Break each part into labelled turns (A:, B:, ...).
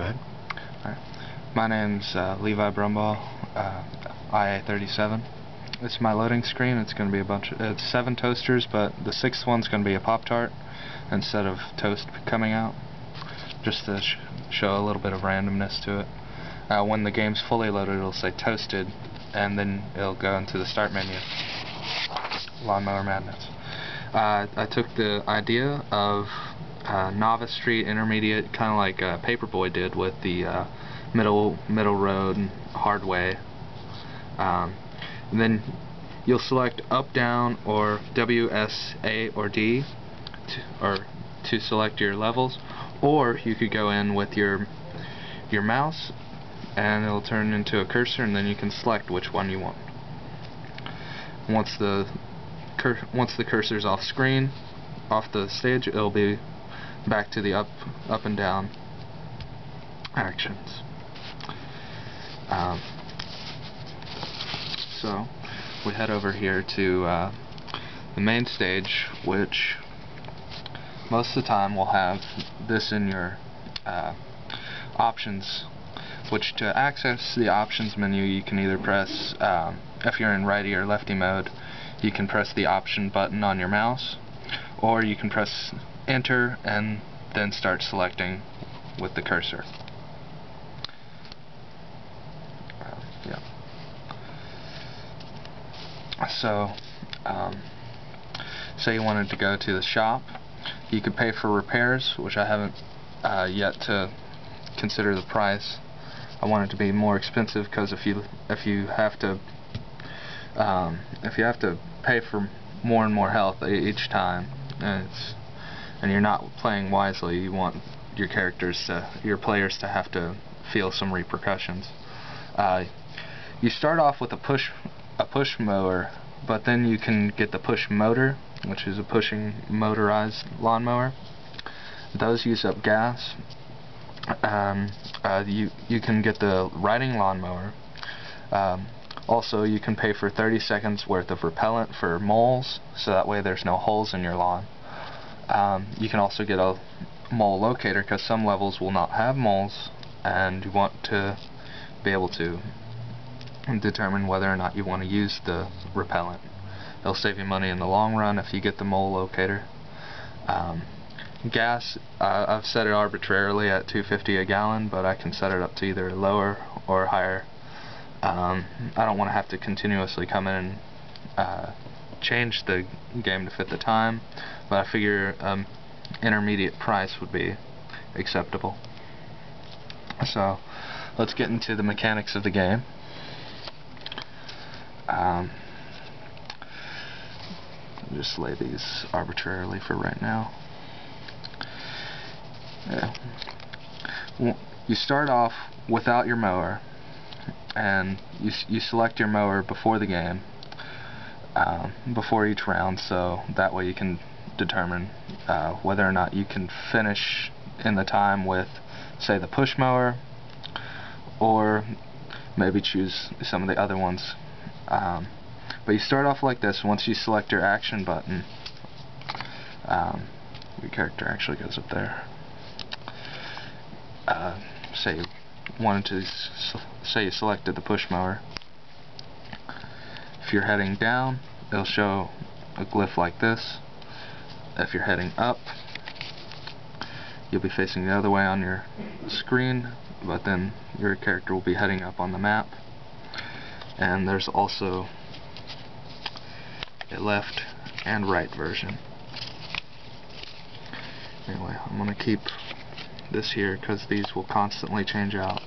A: Go ahead.
B: Alright. My name's Levi Brumball, IA37. It's my loading screen. It's going to be it's 7 toasters, but the 6th one's going to be a Pop-Tart instead of toast coming out, just to show a little bit of randomness to it. When the game's fully loaded, it'll say toasted, and then it'll go into the start menu. Lawnmower Madness. I took the idea of Novice Street, Intermediate, kind of like Paperboy did with the middle road and hard way. And then you'll select up, down, or W, S, A, or D to select your levels, or you could go in with your mouse and it'll turn into a cursor, and then you can select which one you want. Once the cursor's off screen, off the stage, it'll be back to the up and down actions. So we head over here to the main stage, which most of the time will have this in your options, which to access the options menu you can either press, if you're in righty or lefty mode, you can press the option button on your mouse, or you can press enter and then start selecting with the cursor. So, say you wanted to go to the shop, you could pay for repairs, which I haven't yet to consider the price. I want it to be more expensive, because if you have to pay for more and more health each time, and you're not playing wisely, you want your players to have to feel some repercussions. You start off with a push mower, but then you can get the push motor, which is a pushing motorized lawnmower. Those use up gas. You can get the riding lawnmower. Also, you can pay for 30 seconds worth of repellent for moles, so that way there's no holes in your lawn. You can also get a mole locator, because some levels will not have moles, and you want to be able to determine whether or not you want to use the repellent. It'll save you money in the long run if you get the mole locator. Gas, I've set it arbitrarily at $2.50 a gallon, but I can set it up to either lower or higher. I don't want to have to continuously come in and change the game to fit the time, but I figure intermediate price would be acceptable. So let's get into the mechanics of the game. Just lay these arbitrarily for right now. Yeah. You start off without your mower, and you select your mower before the game, before each round, so that way you can determine whether or not you can finish in the time with, say, the push mower, or maybe choose some of the other ones. But you start off like this. Once you select your action button, your character actually goes up there. Say you selected the push mower. If you're heading down, it'll show a glyph like this. If you're heading up, you'll be facing the other way on your screen, but then your character will be heading up on the map. And there's also a left and right version. Anyway, I'm going to keep this here because these will constantly change out.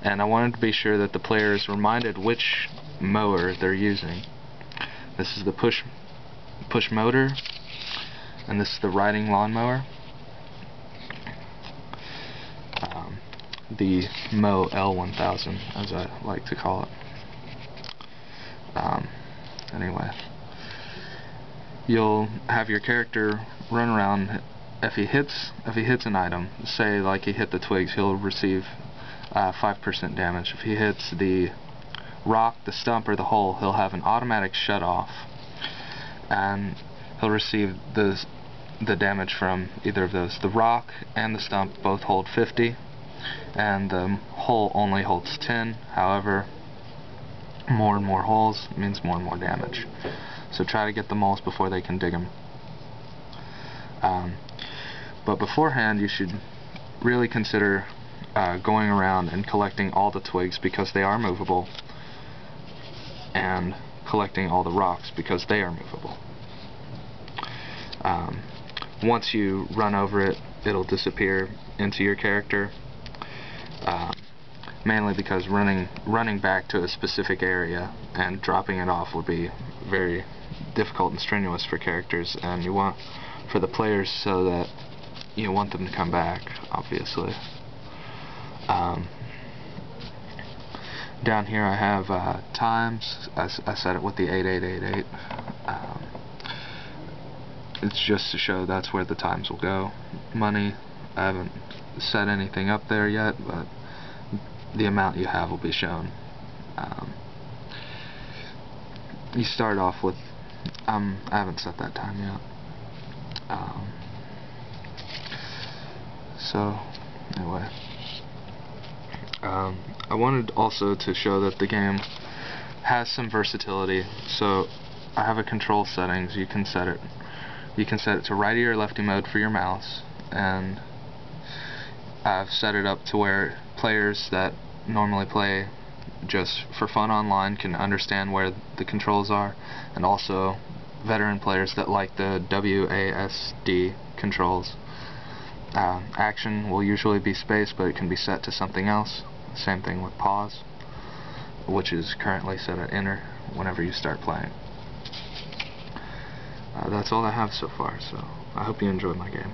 B: And I wanted to be sure that the player is reminded which mower they're using. This is the push motor, and this is the riding lawnmower. The Mo L1000, as I like to call it. Anyway, you'll have your character run around. If he hits an item, say like he hit the twigs, he'll receive 5% damage. If he hits the rock, the stump, or the hole, he'll have an automatic shut off, and he'll receive the damage from either of those. The rock and the stump both hold 50, and the hole only holds 10. However, more and more holes means more and more damage. So try to get the moles before they can dig them. But beforehand, you should really consider going around and collecting all the twigs because they are movable, and collecting all the rocks because they are movable. Once you run over it, it'll disappear into your character, mainly because running back to a specific area and dropping it off would be very difficult and strenuous for characters, and you want for the players, so that you want them to come back, obviously. Down here I have times. I set it with the 8888. It's just to show that's where the times will go. Money, I haven't set anything up there yet, but the amount you have will be shown. You start off with, I haven't set that time yet. So anyway, I wanted also to show that the game has some versatility. So I have a control settings. You can set it to righty or lefty mode for your mouse, and I've set it up to where players that normally play just for fun online can understand where the controls are, and also veteran players that like the WASD controls. Action will usually be space, but it can be set to something else. Same thing with pause, which is currently set at enter whenever you start playing. That's all I have so far, so I hope you enjoyed my game.